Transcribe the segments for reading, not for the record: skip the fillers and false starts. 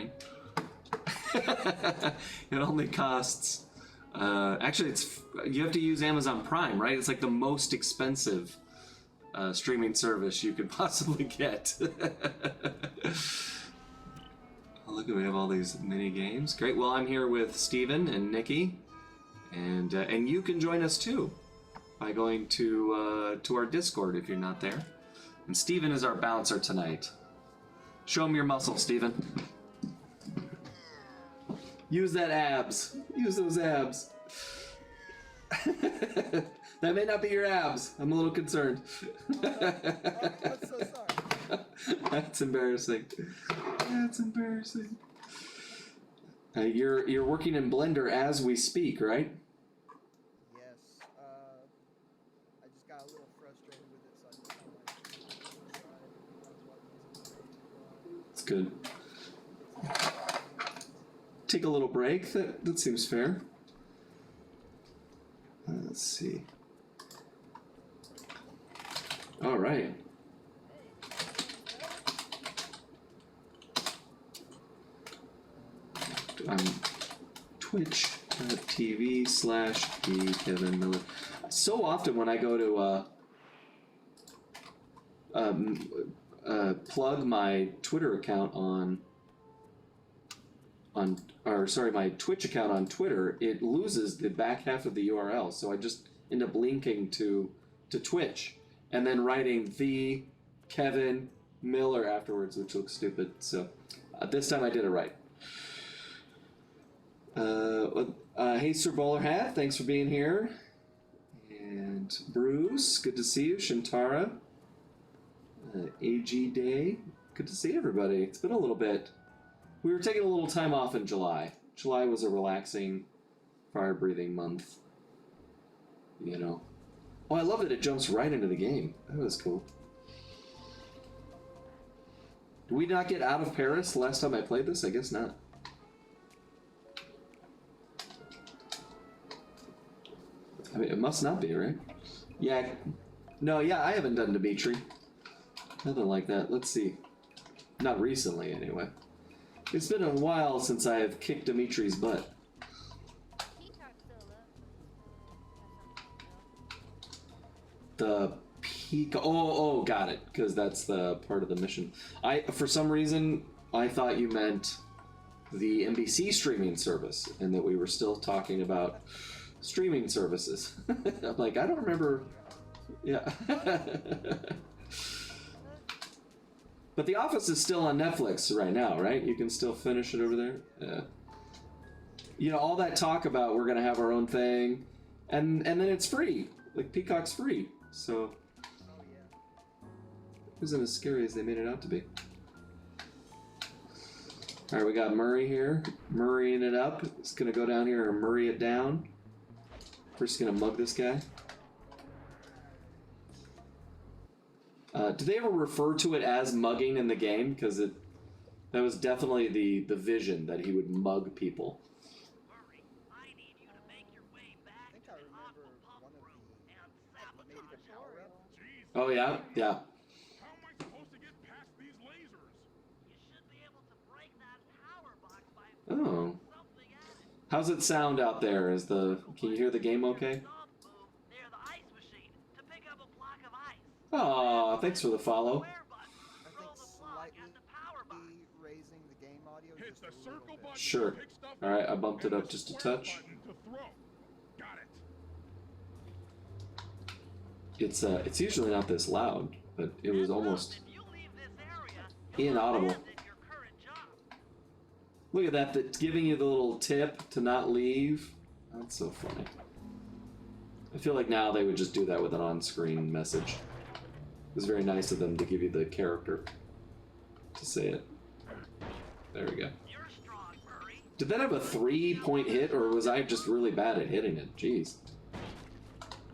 streaming. It only costs. Actually, you have to use Amazon Prime, right? It's like the most expensive streaming service you could possibly get. Oh, look, we have all these mini games. Great. Well, I'm here with Steven and Nikki, and you can join us too by going to our Discord if you're not there. And Steven is our bouncer tonight. Show him your muscle, Steven. Use that abs. Use those abs. That may not be your abs. I'm a little concerned. I'm so sorry. That's embarrassing. That's embarrassing. You're working in Blender as we speak, right? Yes. I just got a little frustrated with it, so I just kind of It's good. Take a little break. That seems fair. Let's see. All right. I'm twitch.tv/Kevin Miller. So often when I go to plug my Twitter account my Twitch account on Twitter, it loses the back half of the URL. So I just end up linking to Twitch and then writing the Kevin Miller afterwards, which looks stupid. So this time I did it right. Hey, Sir Bowler Hat, thanks for being here. And Bruce, good to see you. Shintara, AG Day, good to see everybody. It's been a little bit. We were taking a little time off in July. July was a relaxing, fire-breathing month. You know. Oh, I love that it jumps right into the game. That was cool. Did we not get out of Paris last time I played this? I guess not. I mean, it must not be, right? Yeah. No, yeah, I haven't done Dimitri. Nothing like that. Let's see. Not recently, anyway. It's been a while since I have kicked Dimitri's butt. The peak. Oh, got it. Because that's the part of the mission. For some reason, I thought you meant the NBC streaming service, and that we were still talking about streaming services. I'm like, I don't remember. Yeah. But The Office is still on Netflix right now, right? You can still finish it over there. Yeah. You know, all that talk about we're gonna have our own thing, and then it's free. Like Peacock's free, so it isn't as scary as they made it out to be. All right, we got Murray here, Murraying it up. It's gonna go down here and Murray it down. We're just gonna mug this guy. Did they ever refer to it as mugging in the game? Because that was definitely the vision, that he would mug people. Murray, I need you to make your way back I think to I the remember aqua pump one of room and maybe the sabotage power it. up. Oh yeah, yeah. How am I supposed to get past these lasers? You should be able to break that power box by Oh. something at it. How's it sound out there? Can you hear the game okay? Stop move near the ice machine to pick up a block of ice. Aw, thanks for the follow. Square button, I throw think the block slightly at the power box. raising the game audio Hit just the a little circle bit. button Sure. to pick stuff All right, up, I bumped it and up the just a square touch. button to throw. Got it. It's usually not this loud, but it was almost If you leave this area, you'll inaudible. abandon your current job. Look at that, that's giving you the little tip to not leave. That's so funny. I feel like now they would just do that with an on-screen message. It was very nice of them to give you the character to say it. There we go. You're strong, Murray. Did that have a 3-point hit, or was I just really bad at hitting it? Jeez.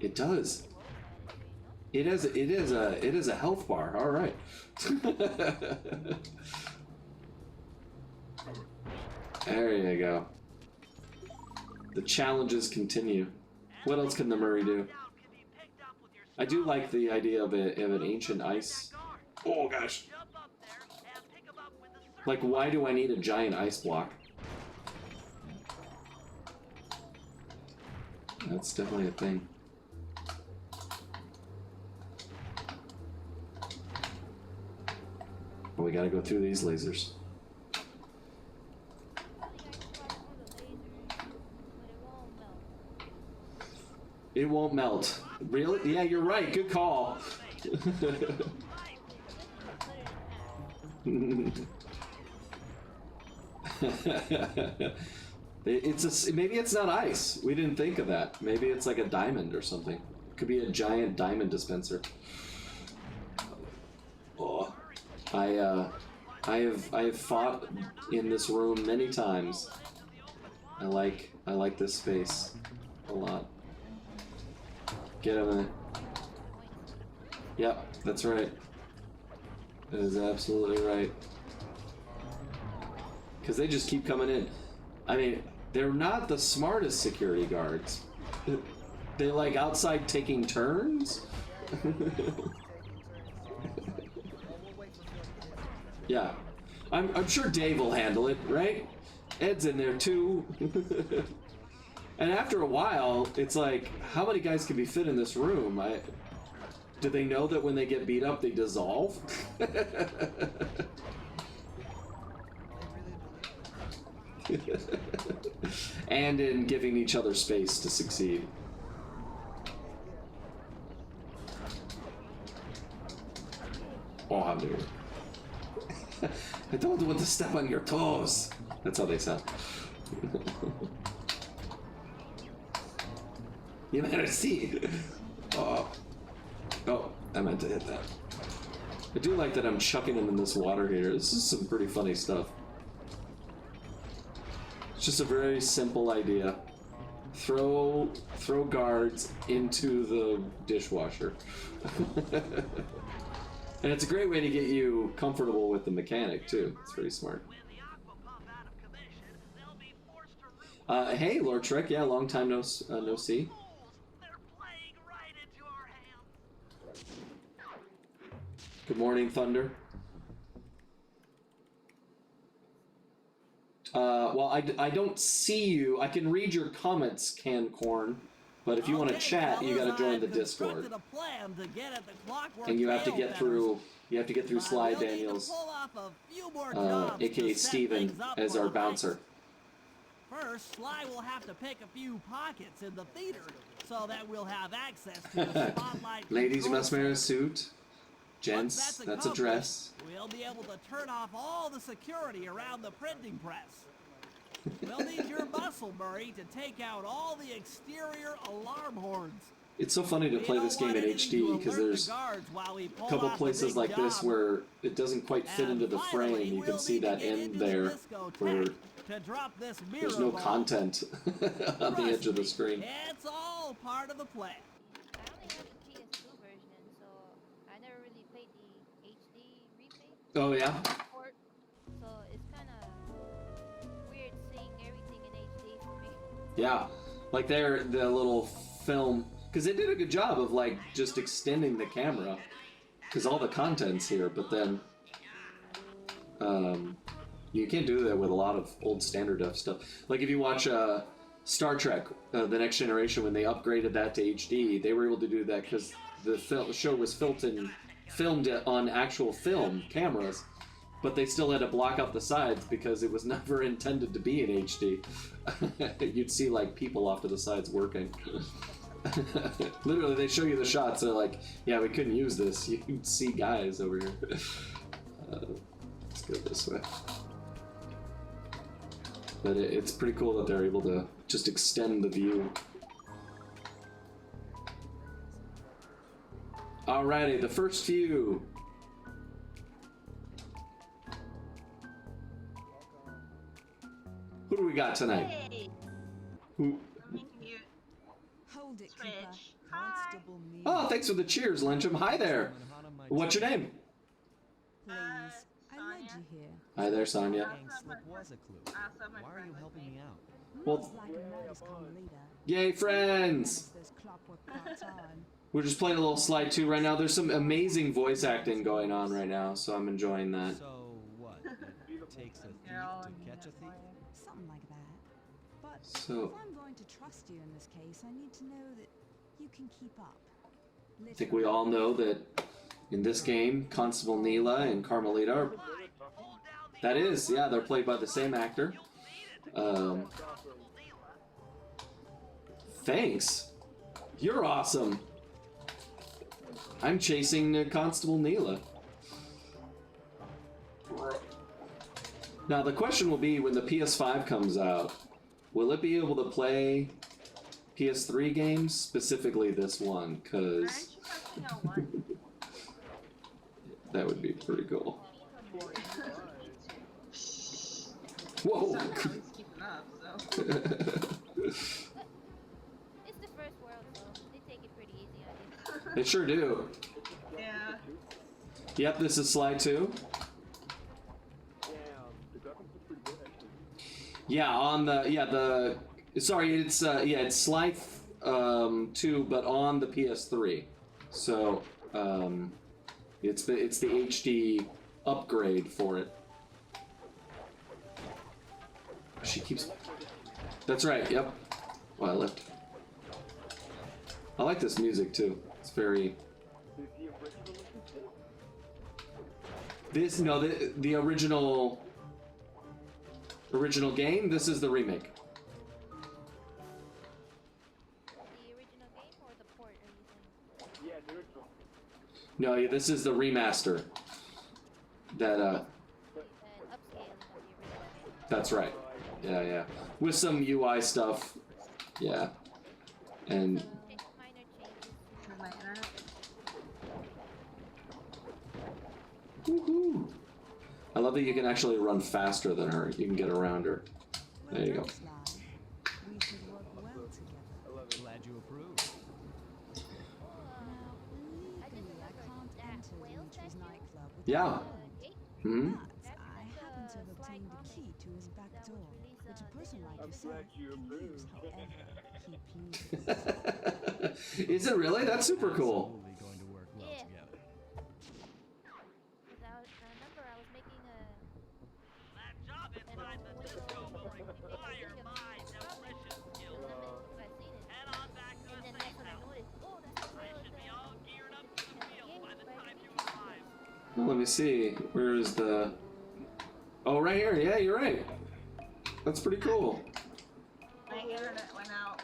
It does. It is a health bar. All right. There you go. The challenges continue. What else can the Murray do? I do like the idea of an ancient ice. Oh gosh. Like, why do I need a giant ice block? That's definitely a thing. But we gotta go through these lasers. It won't melt. Really? Yeah, you're right. Good call. Maybe it's not ice. We didn't think of that. Maybe it's like a diamond or something. It could be a giant diamond dispenser. Oh, I have fought in this room many times. I like this space a lot. Get him in. Yep, that's right. That is absolutely right. Because they just keep coming in. I mean, they're not the smartest security guards. They're like outside taking turns. Yeah, I'm sure Dave will handle it, right? Ed's in there too. And after a while, it's like, how many guys can be fit in this room? Do they know that when they get beat up, they dissolve? And in giving each other space to succeed. Oh, I'm doing it. I don't want to step on your toes. That's how they sound. You better see. Oh, I meant to hit that. I do like that I'm chucking him in this water here. This is some pretty funny stuff. It's just a very simple idea. Throw guards into the dishwasher. And it's a great way to get you comfortable with the mechanic too. It's pretty smart. Hey, Lord Trek. Yeah, long time no see. Good morning, Thunder. Well, I don't see you. I can read your comments, Can Corn, but if you want to chat, you got to join the Discord. And you have to get through. You have to get through Sly Daniels, aka Steven, as our bouncer. First, Sly will have to pick a few pockets in the theater so that we'll have access to the spotlight. Ladies, you must wear a suit. Gents, that's a dress. We'll be able to turn off all the security around the printing press. We'll need your muscle, Murray, to take out all the exterior alarm horns. It's so funny to play this game in HD because there's a couple places like this where it doesn't quite fit into the frame. You can see that end there where there's no content on the edge of the screen. It's all part of the plan. I only have the PS2 version, so I never really played the HD remake. Oh yeah? Port, so it's kind of weird seeing everything in HD for me. Yeah, like the little film, because they did a good job of like just extending the camera, because all the content's here, but then you can't do that with a lot of old standard def stuff. Like if you watch Star Trek, The Next Generation, when they upgraded that to HD, they were able to do that because the show was filmed on actual film cameras, but they still had to block out the sides because it was never intended to be in HD. You'd see like people off to the sides working. Literally, they show you the shots. They're like, "Yeah, we couldn't use this." You'd see guys over here. Let's go this way. But it's pretty cool that they're able to just extend the view. Alrighty, the first few. Who do we got tonight? Hey, Who? mute. Hold it, Twitch. Keeper. Hi. Constable Neil. Oh, thanks for the cheers, Lynchum. Hi there. What's your name? Please, I led Sonia. you here. Hi there, Sonia. Gang slip was a clue. Also, my Why are friend you with helping me. me out? Well, Looks like a notice come leader. yay, friends! There's clockwork part-time. We're just playing a little Slide 2 right now. There's some amazing voice acting going on right now, so I'm enjoying that. So what? it takes a thief Carol to and catch a thief? Something like that. But So- if I'm going to trust you in this case, I need to know that you can keep up. I think we all know that in this game, Constable Neela and Carmelita are. That is, yeah, they're played by the same actor. Thanks. You're awesome. I'm chasing Constable Neela. Now the question will be when the PS5 comes out, will it be able to play PS3 games, specifically this one? Because Aren't you pressing L1? that would be pretty cool. Whoa! Somehow he's keeping up, so. It's the first world, so they take it pretty easy on you. They sure do. Yeah. Yep, this is Sly 2. Yeah, on the sorry, it's it's Sly 2, but on the PS3. So it's the HD upgrade for it. She keeps. That's right. Yep. Well, I left. I like this music too. It's very. This no the original game. This is the remake. The original game or the port are you saying? No, this is the remaster. That An upscaling of the original. that's right. Yeah. With some UI stuff. Yeah. And Minor changes. With my internet. woohoo! I love that you can actually run faster than her. You can get around her. There you go. Sly. We should work well together. Glad you approve. Now, I just legally, I remembered can't that enter the whale Witch's session? nightclub without Yeah. a code. Hmm. But I happen to have obtained a key to his back door, which a person like yourself can use however he pleases. Is it really? That's super cool. Absolutely going to work well Yeah. together. Because I remember I was making a. That job inside the disco will require my demolition skills. Head on back to And the then safe that's when I house. noticed, oh, that's the I world should be that- all geared up to the field by the time you Right. arrive. Well, let me see. Where is the? Oh, right here. Yeah, you're right. That's pretty cool. My internet went out.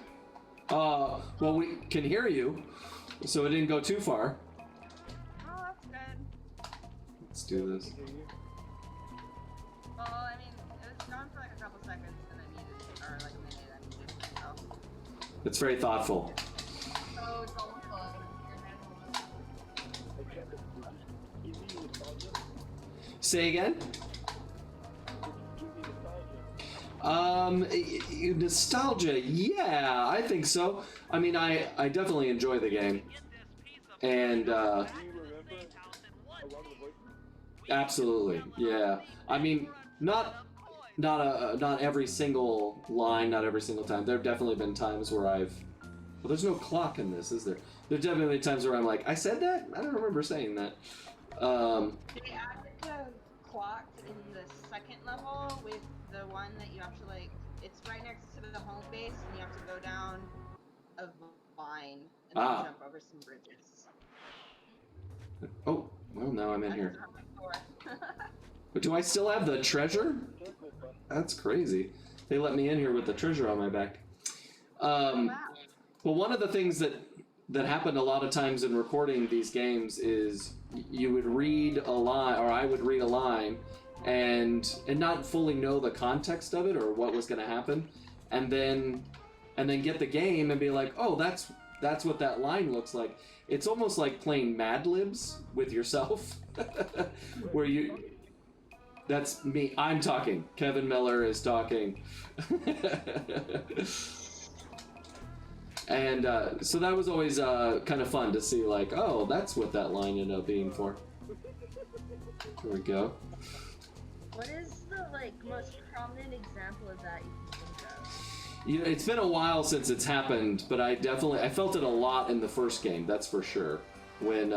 Well, we can hear you, so it didn't go too far. Oh, that's good. Let's do this. Well, I mean, it was gone for like a couple seconds and I needed, or like a minute, I needed myself. It's very thoughtful. Oh, it's all fun. Say again. Nostalgia. Yeah, I think so. I mean, I definitely enjoy the game, and absolutely, yeah. I mean, not every single line, not every single time. There have definitely been times where I've. Well, there's no clock in this, is there? There's definitely times where I'm like, I said that? I don't remember saying that. They added the clock in the second level with the one that you have to like. It's right next to the home base, and you have to go down a vine and then jump over some bridges. Oh, well, now I'm in That here. doesn't have my door. But do I still have the treasure? That's crazy. They let me in here with the treasure on my back. Wow. Well, one of the things that happened a lot of times in recording these games is you would read a line, or I would read a line, and not fully know the context of it or what was going to happen, and then get the game and be like, oh, that's what that line looks like. It's almost like playing Mad Libs with yourself, where you. That's me. I'm talking. Kevin Miller is talking. And so that was always kind of fun to see, like, oh, that's what that line ended up being for. Here we go. What is the most prominent example of that you can think of? You know, it's been a while since it's happened, but I felt it a lot in the first game. That's for sure. When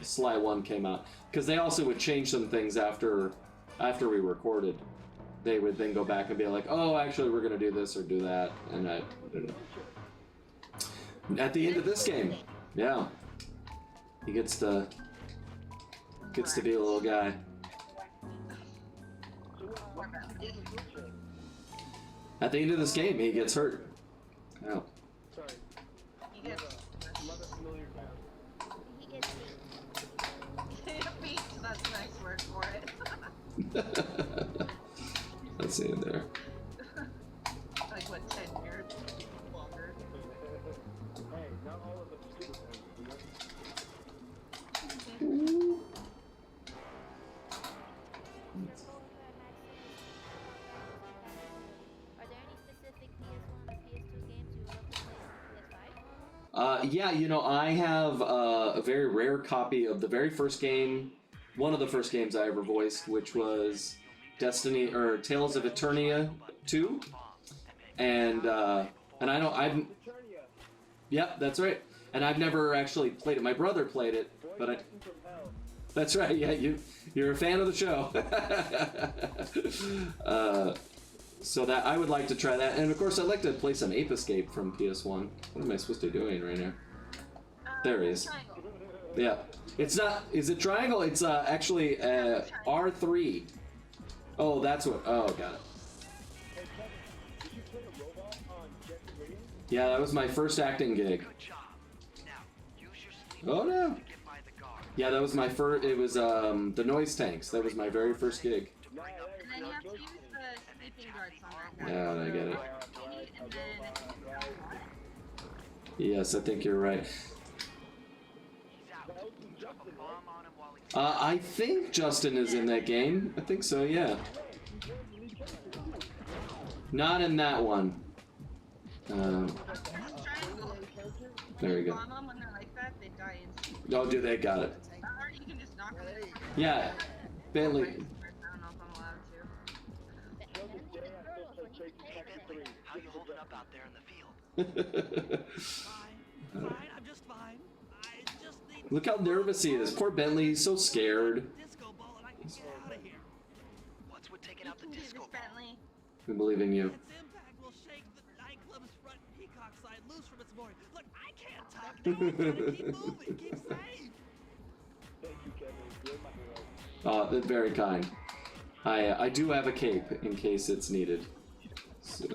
Sly 1 came out, because they also would change some things after we recorded. they would then go back and be like, oh, actually, we're gonna do this or do that, and I don't know. At the end of this game, yeah, he gets to be a little guy. At the end of this game, he gets hurt. Oh. He gets beat. That's a nice word for it. Let's see in there. Like what, 10 years longer? Hey, not all of them super fans, Are there any specific PS1 or PS2 games you would love to play on PS5? Yeah, you know, I have a very rare copy of the very first game, one of the first games I ever voiced, which was Destiny or Tales of Eternia 2, and I don't, yep, that's right, and I've never actually played it. My brother played it, but that's right. Yeah, you're a fan of the show. So that I would like to try that, and of course I'd like to play some Ape Escape from PS1. What am I supposed to be doing right now? There he is. Triangle. Yeah, it's not. Is it triangle? It's actually R3. Oh, that's what. Oh, got it. Yeah, that was my first acting gig. Oh no. Yeah, that was my first. It was the Noise Tanks. That was my very first gig. And then you have to use the sleeping guards on that guy. Yeah, I get it. And then I think it's Yes, I think you're right. I think Justin is in that game. I think so, yeah. Not in that one. There we go. Bomb them when they're like that, they die instantly. Oh, do they? Got it. Or you can just knock them. Yeah, Bentley. I don't know if I'm allowed to. How you holding up out there in the field? Fine, I'm just fine. I just need Look how nervous he is. Poor Bentley. He's so scared. disco ball and I can get out of here. What's with taking out the disco ball? Bentley. We believe in you. Its impact will shake the nightclub's front peacock side loose from its mooring. Look, I can't talk now. I'm trying to keep moving, keep safe. Thank you, Kevin. You're my hero. Oh, that's very kind. I do have a cape in case it's needed. So.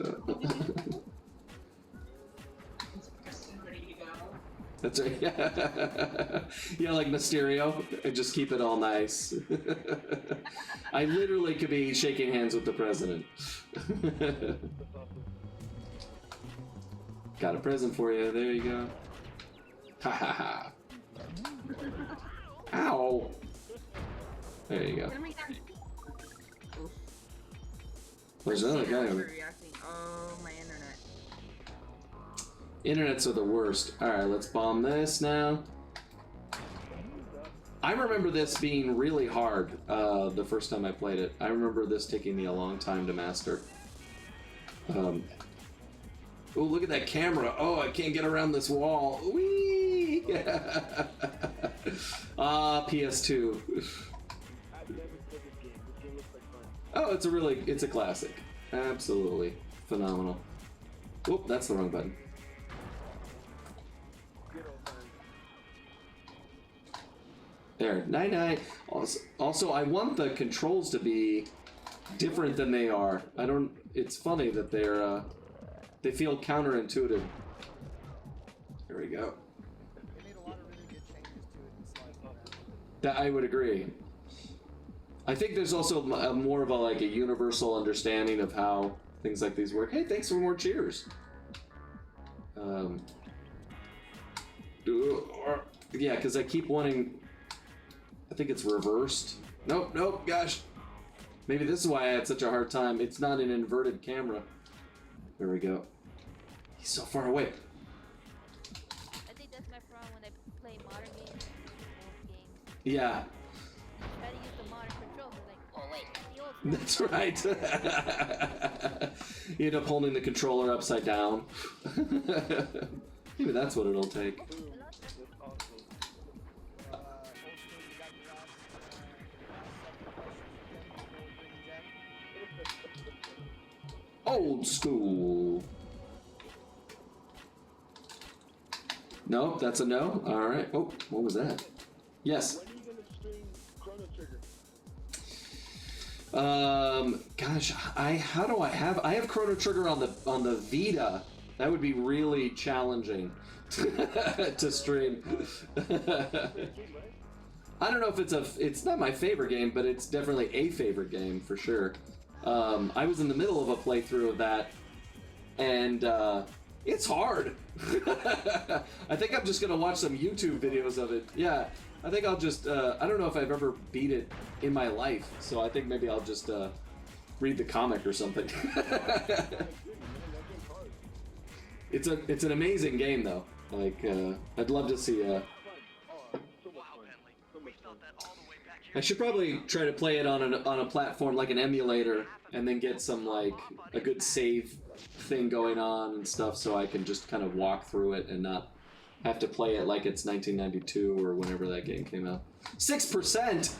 That's right. Yeah, like Mysterio. I just keep it all nice. I literally could be shaking hands with the president. Got a present for you. There you go. Ha ha ha. Ow. There you go. There's another guy over there. Reacting. Oh, my internet. Internets are the worst. Alright, let's bomb this now. I remember this being really hard the first time I played it. I remember this taking me a long time to master. Oh, look at that camera. Oh, I can't get around this wall. Whee! PS2. Oh, it's a classic. Absolutely phenomenal. Oop, that's the wrong button. There, night. Also, I want the controls to be different than they are. It's funny that they feel counterintuitive. Here we go. They made a lot of really good changes to it in Slime. That I would agree. I think there's also more of a universal understanding of how things like these work. Hey, thanks for more cheers. Yeah, because I keep wanting. I think it's reversed. Nope, gosh. Maybe this is why I had such a hard time. It's not an inverted camera. There we go. He's so far away. I think that's my problem when I play modern games. Old games. Yeah. Try to use the modern controls. Like, oh wait, the old. That's right. You end up holding the controller upside down. Maybe that's what it'll take. Old school. Nope, that's a no. All right. Oh, what was that? Yes. When are you gonna stream Chrono Trigger? Gosh, I have Chrono Trigger on the Vita. That would be really challenging to stream. I don't know if it's not my favorite game, but it's definitely a favorite game for sure. I was in the middle of a playthrough of that, and it's hard. I think I'm just gonna watch some YouTube videos of it. Yeah, I think I'll just, I don't know if I've ever beat it in my life, so I think maybe I'll just read the comic or something. It's an amazing game though. Like, I'd love to see I should probably try to play it on a platform like an emulator, and then get some like a good save thing going on and stuff, so I can just kind of walk through it and not have to play it like it's 1992 or whenever that game came out. 6%.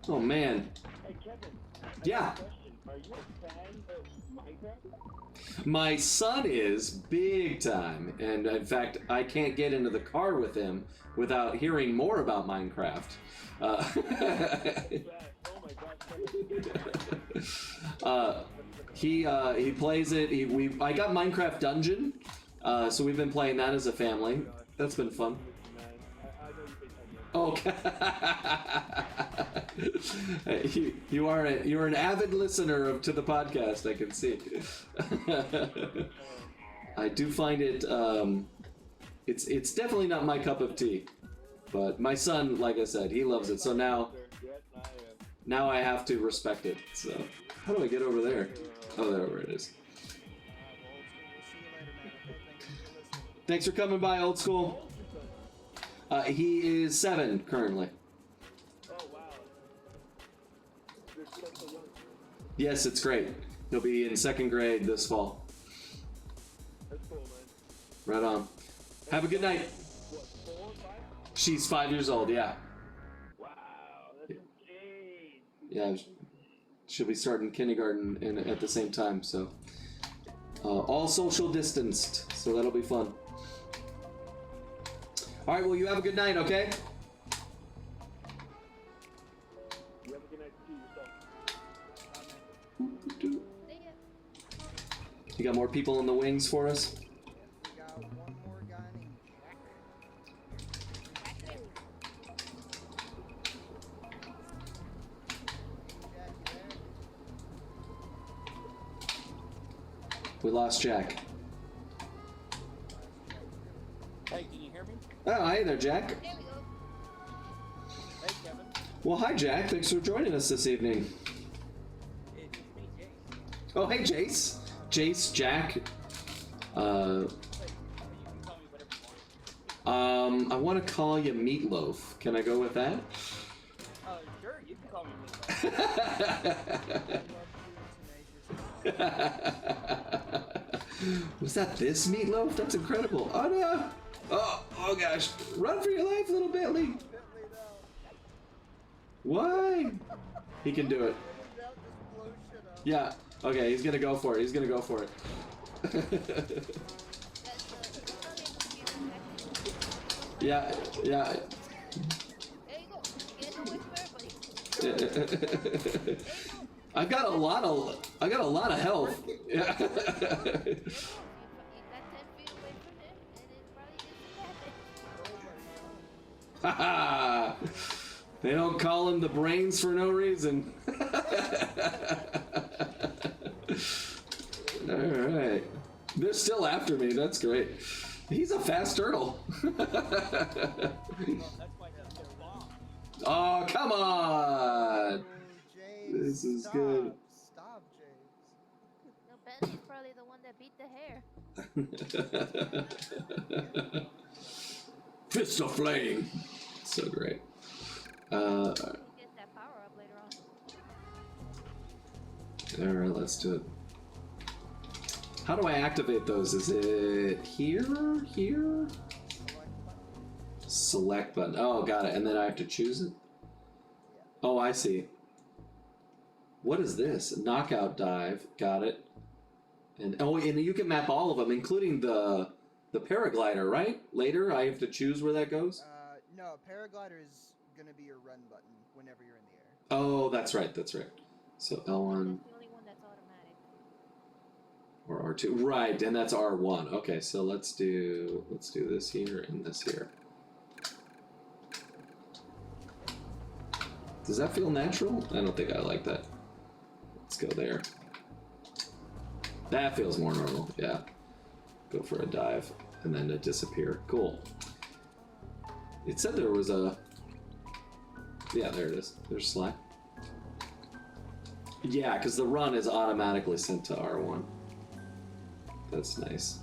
Oh man. Hey Kevin. Yeah. Are you a fan of Minecraft? My son is big time, and in fact, I can't get into the car with him without hearing more about Minecraft. He plays it. I got Minecraft Dungeon, so we've been playing that as a family. That's been fun. Okay. You're an avid listener to the podcast, I can see. I do find it it's definitely not my cup of tea, but my son, like I said, he loves it. So now I have to respect it. So how do I get over there? Oh, there it is. Thanks for coming by, Old School. He is 7 currently. Oh wow. They're still so young. Yes, it's great. He'll be in 2nd grade this fall. That's cool, man. Right on. Have a good night. What, 4 or 5? She's 5 years old, yeah. Wow, that's insane. Yeah, she'll be starting kindergarten at the same time, so. All social distanced, so that'll be fun. All right, well, you have a good night, okay? You have a good night to yourself. You got more people in the wings for us? We got one more guy named Jack. Jack, you there? We lost Jack. Hey, can you hear me? Oh, hi there, Jack. There we go. Hey, Kevin. Well, hi, Jack. Thanks for joining us this evening. It's me, Jace. Oh, hey, Jace. Jace, Jack. You can call me whatever you want. I want to call you Meatloaf. Can I go with that? Sure, you can call me Meatloaf. Was that this Meatloaf? That's incredible. Oh no! Oh gosh! Run for your life, little Bentley! Why? He can do it. Yeah. Okay, he's gonna go for it. He's gonna go for it. Yeah. Yeah. There you go. Get away from everybody. I got a lot of health. Yeah. You got 10 feet away from him, and it probably didn't happen. Haha! They don't call him the brains for no reason. Alright. They're still after me, that's great. He's a fast turtle. Oh, come on! This is good. Stop, James. No, Bentley's probably the one that beat the hair. Fist of flame. So great. We'll get that power up later on. Alright, let's do it. How do I activate those? Is it here? Here? Select button. Oh, got it. And then I have to choose it? Oh, I see. What is this? Knockout dive. Got it. And you can map all of them, including the paraglider, right? Later, I have to choose where that goes. No, paraglider is gonna be your run button whenever you're in the air. Oh, that's right. That's right. So L1 That's the only one that's automatic. or R2, right? And that's R1. Okay, so let's do this here and this here. Does that feel natural? I don't think I like that. Let's go there. That feels more normal, yeah. Go for a dive and then to disappear. Cool. It said there was a... Yeah, there it is. There's Sly. Yeah, because the run is automatically sent to R1. That's nice.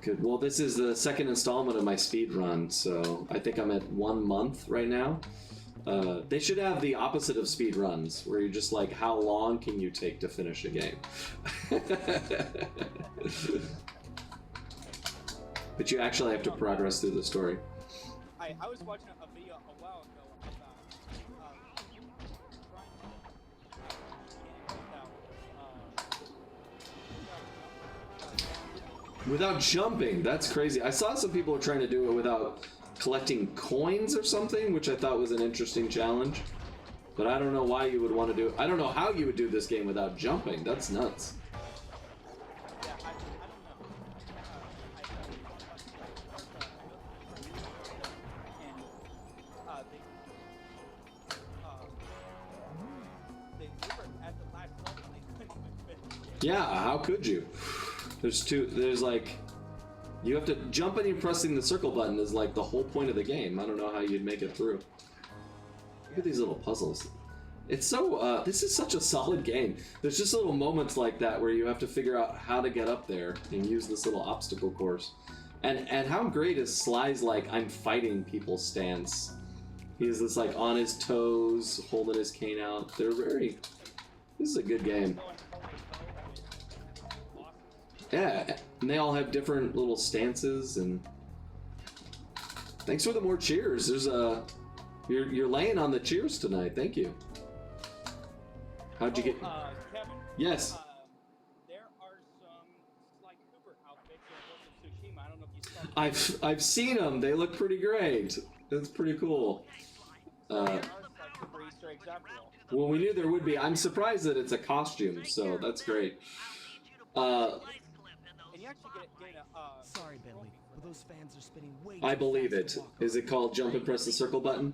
Good. Well, this is the second installment of my speed run, so I think I'm at 1 month right now. They should have the opposite of speed runs, where you're just like, how long can you take to finish a game? But you actually have to progress through the story. I was watching a video a while ago about Without jumping, that's crazy. I saw some people are trying to do it without collecting coins or something, which I thought was an interesting challenge. But I don't know why you would want to do it. I don't know how you would do this game without jumping. That's nuts. Yeah, how could you? There's like, you have to jump and you're pressing the circle button is like the whole point of the game. I don't know how you'd make it through. Look at these little puzzles. It's so, this is such a solid game. There's just little moments like that where you have to figure out how to get up there and use this little obstacle course. And how great is Sly's like, I'm fighting people stance. He's this like on his toes, holding his cane out. This is a good game. Yeah, and they all have different little stances, and thanks for the more cheers. There's you're laying on the cheers tonight. Thank you. How'd you get? Kevin. Yes. There are some Sly Cooper outfits in Ghost of Tsushima. I don't know if you saw. I've seen them. They look pretty great. That's pretty cool. There are Sly Cooper Easter eggs after all. Well, we knew there would be. I'm surprised that it's a costume, so that's great. And you actually get a, Sorry, Bentley, but those fans are spinning way I too believe fast it. to walk Is it called jump and press the circle button?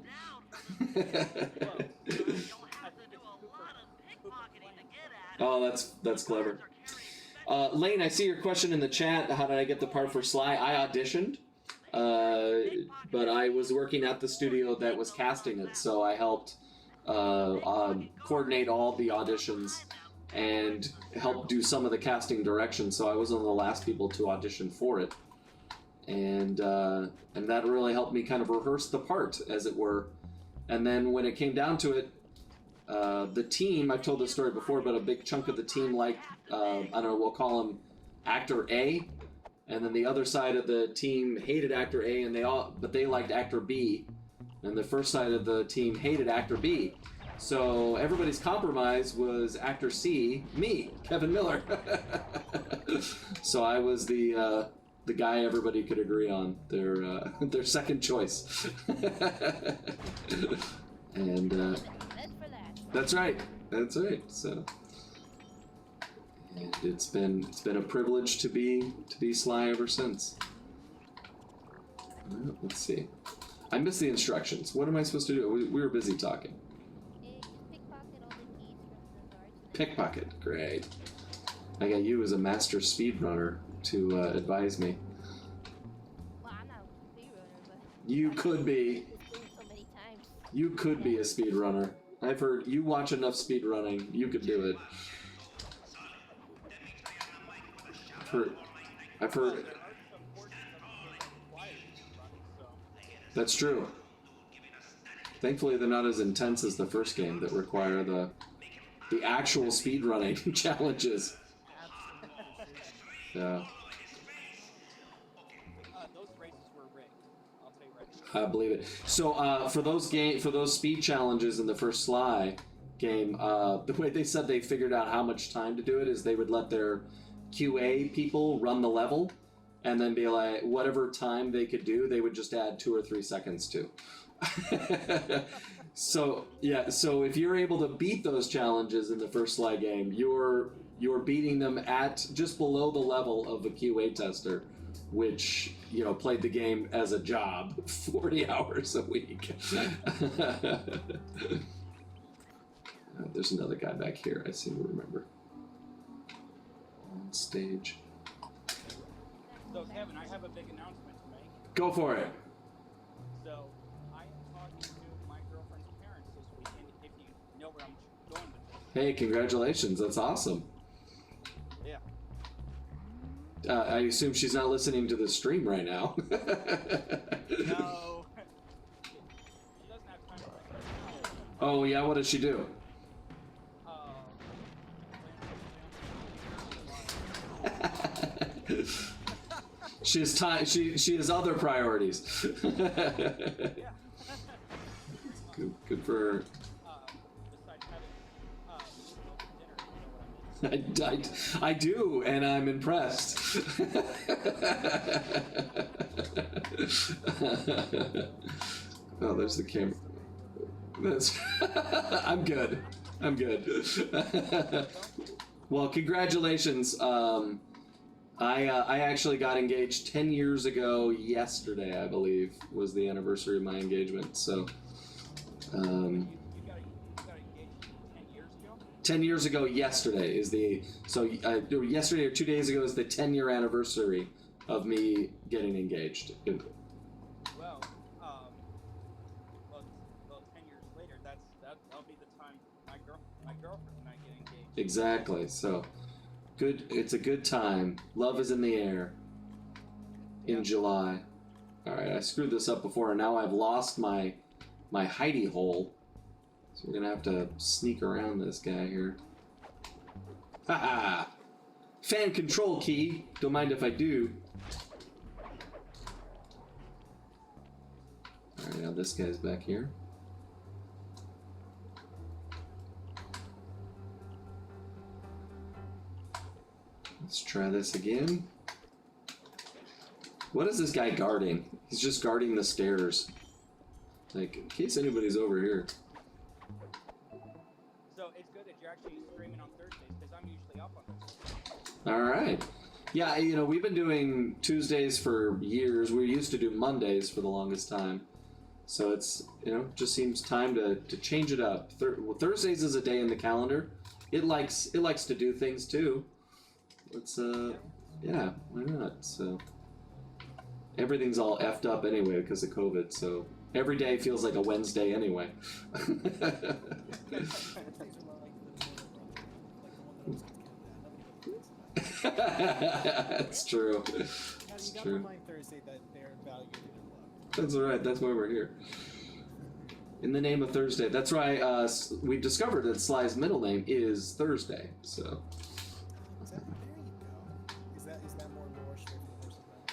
Oh, that's clever. Lane, I see your question in the chat. How did I get the part for Sly? I auditioned, but I was working at the studio that was casting it, so I helped coordinate all the auditions and help do some of the casting direction. So I was one of the last people to audition for it, and that really helped me kind of rehearse the part, as it were. And then when it came down to it, the team, I've told this story before, but a big chunk of the team liked, I don't know, we'll call him actor A, and then the other side of the team hated actor A, and they liked actor B, and the first side of the team hated actor B. So everybody's compromise was actor C, me, Kevin Miller. So I was the guy everybody could agree on, their second choice. And that's right. So, and it's been a privilege to be Sly ever since. Let's see. I missed the instructions. What am I supposed to do? We were busy talking. Pickpocket, great. I got you as a master speedrunner to advise me. Well, I'm not a speedrunner, but You could be. so many times. You could be a speedrunner. I've heard you watch enough speedrunning, you could do it. I've heard. That's true. Thankfully, they're not as intense as the first game that require the actual speedrunning challenges. Yeah. Those races were rigged. I'll tell you right now. I believe it. So for those speed challenges in the first Sly, game, the way they said they figured out how much time to do it is they would let their QA people run the level, and then be like, whatever time they could do, they would just add 2 or 3 seconds to. So yeah, so if you're able to beat those challenges in the first Sly game, you're beating them at just below the level of a QA tester, which, you know, played the game as a job 40 hours a week. There's another guy back here, I seem to remember. On stage. So Kevin, I have a big announcement to make. Go for it. So I am talking to my girlfriend's parents this weekend. If you know where I'm going with this. Hey, congratulations, that's awesome. Yeah. I assume she's not listening to the stream right now. No. She doesn't have time for that. Oh yeah, what does she do? She has time. She has other priorities. Good for her. Besides having dinner, you know what I mean. I do, and I'm impressed. Oh, there's the camera. That's. I'm good. I'm good. Well, congratulations. I actually got engaged 10 years ago yesterday, I believe, was the anniversary of my engagement. So, You got engaged 10 years ago? 10 years ago yesterday is the, so yesterday or 2 days ago is the 10-year anniversary of me getting engaged. Well, 10 years later, that'll be the time my girlfriend and I get engaged. Exactly, so. Good. It's a good time. Love is in the air. In July. All right, I screwed this up before, and now I've lost my hidey hole. So we're gonna have to sneak around this guy here. Haha! Fan control key. Don't mind if I do. All right, now this guy's back here. Let's try this again. What is this guy guarding? He's just guarding the stairs. Like, in case anybody's over here. So it's good that you're actually streaming on Thursdays, because I'm usually up on Thursdays. Alright. Yeah, you know, we've been doing Tuesdays for years. We used to do Mondays for the longest time. So it's, you know, just seems time to change it up. Thursdays is a day in the calendar. It likes to do things too. Let's yeah, why not? So everything's all effed up anyway because of COVID, so every day feels like a Wednesday anyway. That's true. That's true. That's alright, that's why we're here. In the name of Thursday. That's right, we've discovered that Sly's middle name is Thursday, so.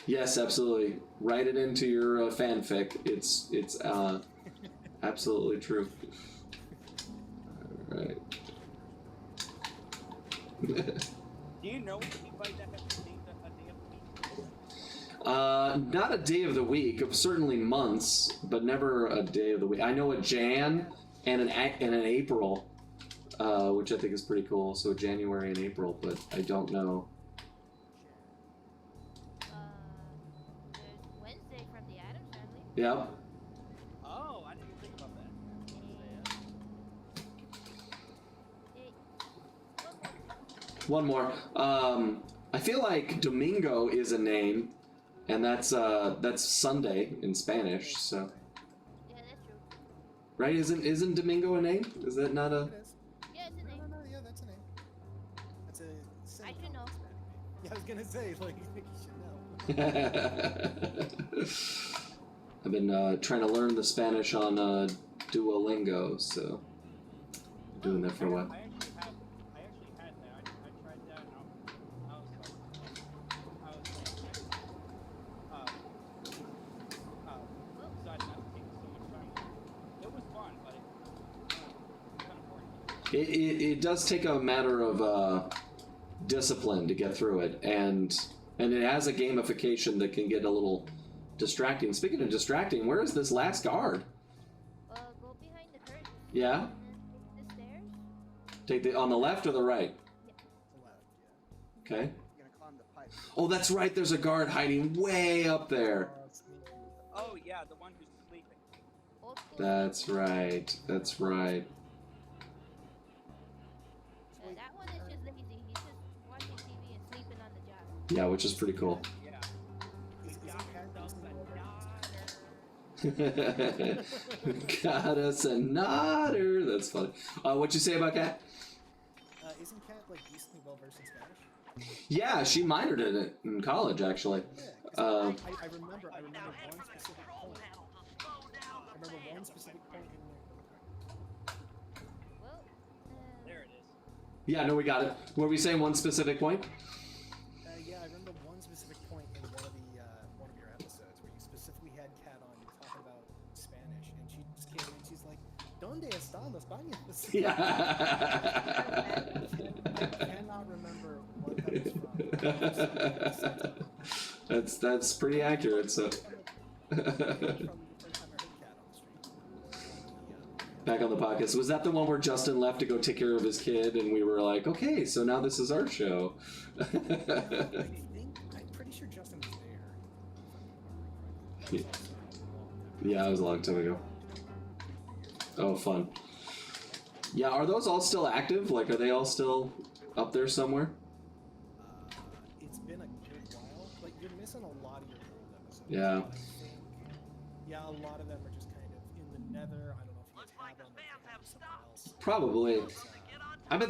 Yes, absolutely. Write it into your fanfic. It's absolutely true. All right. Do you know anybody that has a day of the week? Not a day of the week. Certainly months, but never a day of the week. I know a Jan and an April, which I think is pretty cool. So January and April, but I don't know. Yep. Oh, I didn't even think about that. One more. I feel like Domingo is a name, and that's Sunday in Spanish. So. Yeah, that's true. Right? Isn't Domingo a name? Is that not a? Yeah, it's a name. No, yeah, that's a name. That's a. I should know. Yeah, I was gonna say, like, you should know. I've been trying to learn the Spanish on Duolingo, so I'm doing that for a while. I actually had that. I tried that, and I was like, decided not to take so much time. It was fun, but it was kind of boring. it does take a matter of discipline to get through it, and it has a gamification that can get a little distracting. Speaking of distracting, where is this last guard? Go behind the curtain. Yeah? And then take the stairs. Take the on the left or the right? The left, yeah. Okay. You're gonna climb the pipe. Oh, that's right. There's a guard hiding way up there. Oh yeah, the one who's sleeping. Old school. That's right. That's right. That one is just lazy. He's just watching TV and sleeping on the job. Yeah, which is pretty cool. Yeah. Got us a nodder. That's funny. What'd you say about Kat? Isn't Kat like decently well versed in Spanish? Yeah, she minored in it in college, actually. Yeah, 'cause I remember one specific point. I remember one specific point in there. Well, There it is. Yeah, no, we got it. What were we saying? One specific point? Yeah, I remember one specific point in one of your episodes where you specifically had Kat on talking about Spanish, and she just came in and she's like, "¿Dónde están los baños?" Yeah. I cannot remember what that was from. That's pretty accurate. So. From the first time I heard Kat on the street. Back on the podcast. Was that the one where Justin left to go take care of his kid, and we were like, okay, so now this is our show? I'm pretty sure Justin was there. Yeah, it was a long time ago. Oh, fun. Yeah, are those all still active? Like, are they all still up there somewhere? It's been a good while. Like, you're missing a lot of your old episodes. Yeah. I think, yeah, a lot of them are just kind of in the nether. I don't know if you have them or if they have somewhere else. Probably. I've been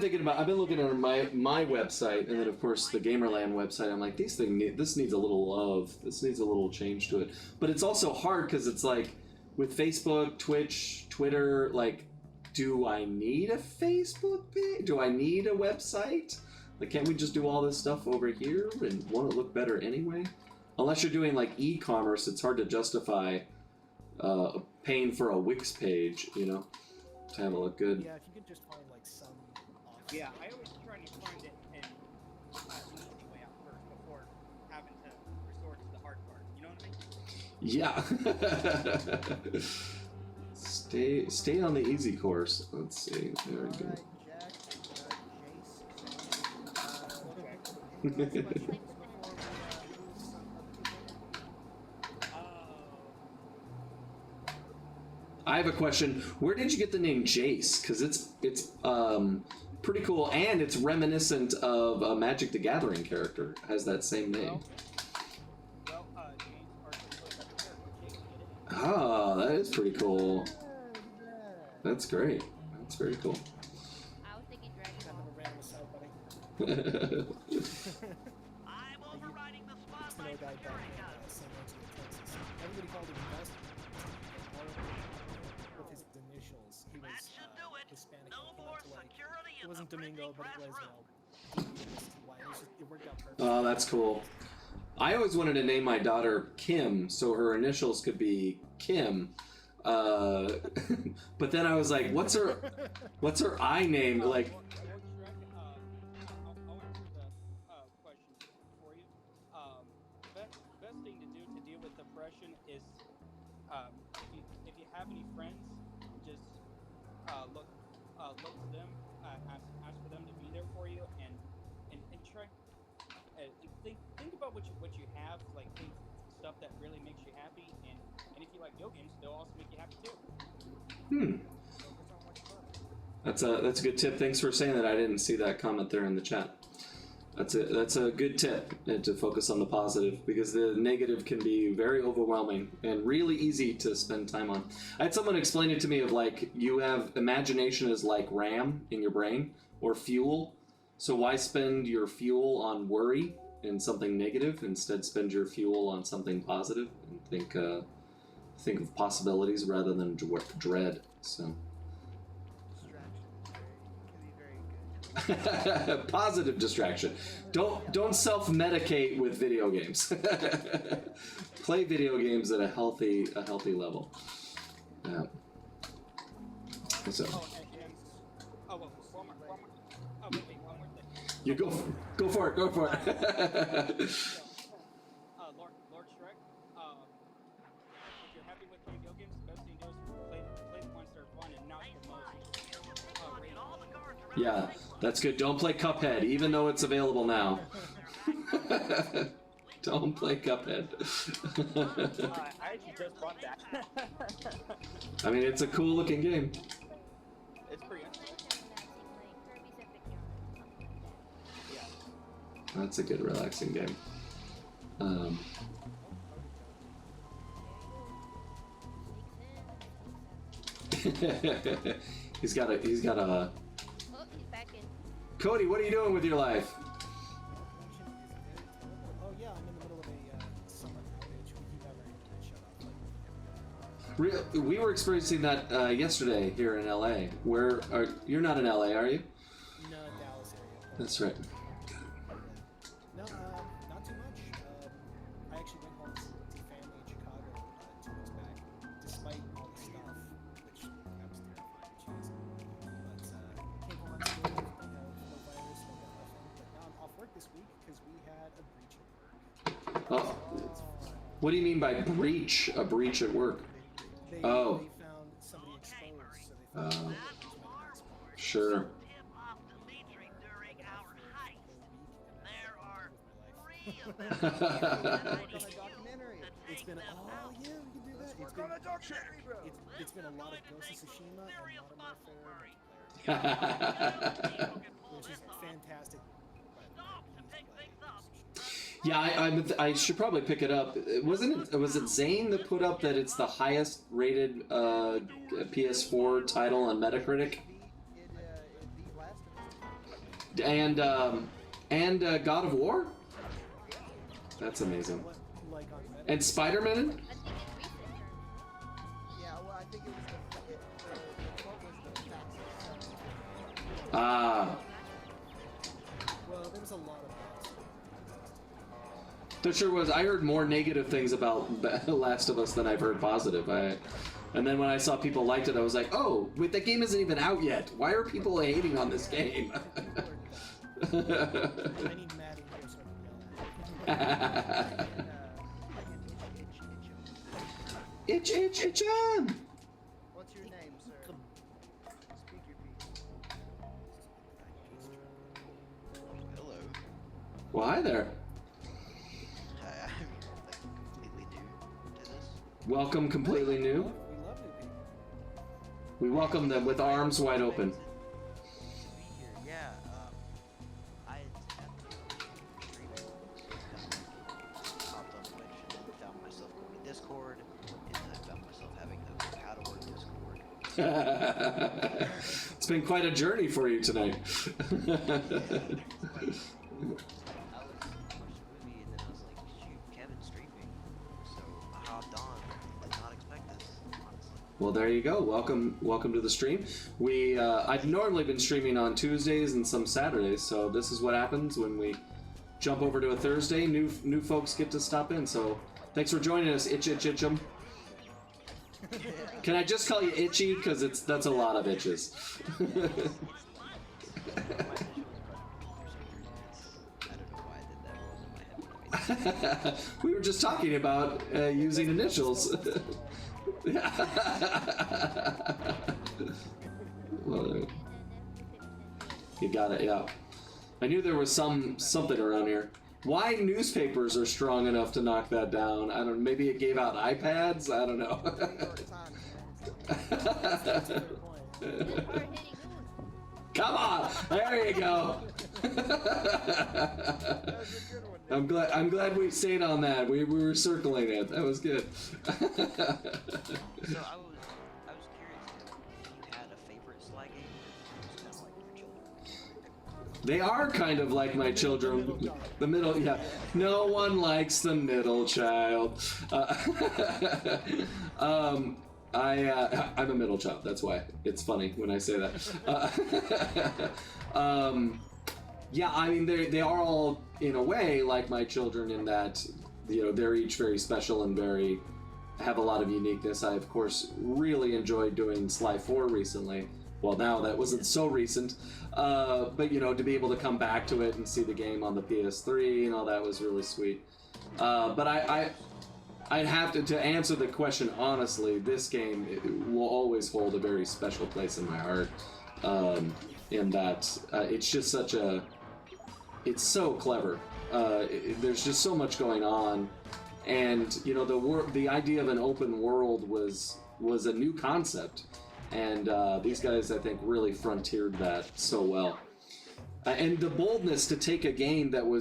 looking at my website, and then of course the Gamerland website. I'm like, this needs a little love. This needs a little change to it. But it's also hard because it's like with Facebook, Twitch, Twitter. Like, do I need a Facebook page? Do I need a website? Like, can't we just do all this stuff over here and won't it look better anyway? Unless you're doing like e-commerce, it's hard to justify paying for a Wix page, you know, to have it look good. Yeah, if you could just find like some. Yeah, I always try to find it in an easy way out first before having to resort to the hard part. You know what I mean? Yeah. Stay on the easy course. Let's see. There we go. Alright, Jack, Jace, I have a question. Where did you get the name Jace? Because it's pretty cool, and it's reminiscent of a Magic the Gathering character. It has that same name. Well, James Arthur put that there. James did it. Ah, that is pretty cool. That's great. That's very cool. I was thinking Dragon Kind Ball. of a random aside, buddy. I'm overriding the spotlight You know, guy security back guard. in San Antonio, Texas. Everybody called him Gus. With his initials, he was That should do it. Hispanic. No and he more went to, like, security it in the wasn't Domingo, printing but it press was room. it worked out perfect. Oh, that's cool. I always wanted to name my daughter Kim, so her initials could be Kim. But then I was like, what's her I name? Like, I'll answer the question for you. Best thing to do to deal with depression is if you have any friends, just look to them, ask for them to be there for you, and try think about what you have, like stuff that really makes you happy, and if you like video games, they'll also make you happy too. That's a good tip. Thanks for saying that. I didn't see that comment there in the chat. That's a good tip, to focus on the positive, because the negative can be very overwhelming and really easy to spend time on. I had someone explain it to me of like, you have imagination is like RAM in your brain or fuel. So why spend your fuel on worry and something negative? Instead, spend your fuel on something positive and think of possibilities rather than dread. So. distraction can be very good. Positive distraction. Don't self-medicate with video games. Play video games at a healthy level. Yeah. So. Well, You go for it. Go for it. Lord Shrek. If you're happy with video games, the best thing to do is play the ones that are fun and not the most. Yeah, that's good. Don't play Cuphead, even though it's available now. Don't play Cuphead. I actually just bought that. I mean, it's a cool looking game. It's pretty. That's a good relaxing game. He's got a. Oh, he's back in. Cody, what are you doing with your life? Oh yeah, I'm in the middle of a summer outage. We keep having it shut off We were experiencing that yesterday here in LA. You're not in LA, are you? No, Dallas area. That's right. No, not too much. I actually went home to see family in Chicago 2 weeks back, despite all the stuff, which I was terrified to choose. But came home unscathed, no virus, no nothing. But now I'm off work this week because we had a breach at work. Oh. What do you mean by breach? A breach at work? They Oh. found somebody exposed, so they thought Sure. It's been yeah, we can do that. It's been a lot of Ghost of Tsushima and Modern Warfare, which is fantastic. Yeah, I should probably pick it up. Was it Zane that put up that it's the highest rated PS4 title on Metacritic? And God of War? That's amazing. And Spider-Man? Yeah, well, I think it was the quote was the fastest. Ah. Well, there was a lot of There sure was. I heard more negative things about Last of Us than I've heard positive. And then when I saw people liked it, I was like, oh, wait, that game isn't even out yet. Why are people hating on this game? Itch on! What's your name, sir? Speak your piece. Hello. Well, hi there. Hi, I'm completely new to this. Welcome, completely new. We welcome them with arms wide open. Yeah, I had streaming, hopped on Twitch, and then found myself going to Discord, and then I found myself having to know how to work Discord. It's been quite a journey for you tonight. I was watching a movie, and then I was like, shoot, Kevin's streaming. So I hopped on, did not expect this, honestly. Well, there you go. Welcome to the stream. I've normally been streaming on Tuesdays and some Saturdays, so this is what happens when we jump over to a Thursday. New folks get to stop in. So thanks for joining us, Itch'em. Can I just call you Itchy? Because that's a lot of itches. We were just talking about using initials. Well, you got it, yeah. I knew there was something around here. Why newspapers are strong enough to knock that down? I don't know. Maybe it gave out iPads? I don't know. Come on! There you go. I'm glad we stayed on that. We were circling it. That was good. So I was curious if you had a favorite Sly game, or just kind of like your children. They are kind of like my children. The middle, yeah. No one likes the middle child. I'm a middle child. That's why it's funny when I say that. Yeah, I mean they are all in a way like my children in that they're each very special and have a lot of uniqueness. I of course really enjoyed doing Sly 4 recently. well, now that wasn't so recent, but you know, to be able to come back to it and see the game on the PS3 and all that was really sweet. But I'd have to answer the question honestly, this game will always hold a very special place in my heart, in that it's just such a, it's so clever. There's just so much going on, and you know, the idea of an open world was a new concept, and these guys, I think, really frontiered that so well. And the boldness to take a game that was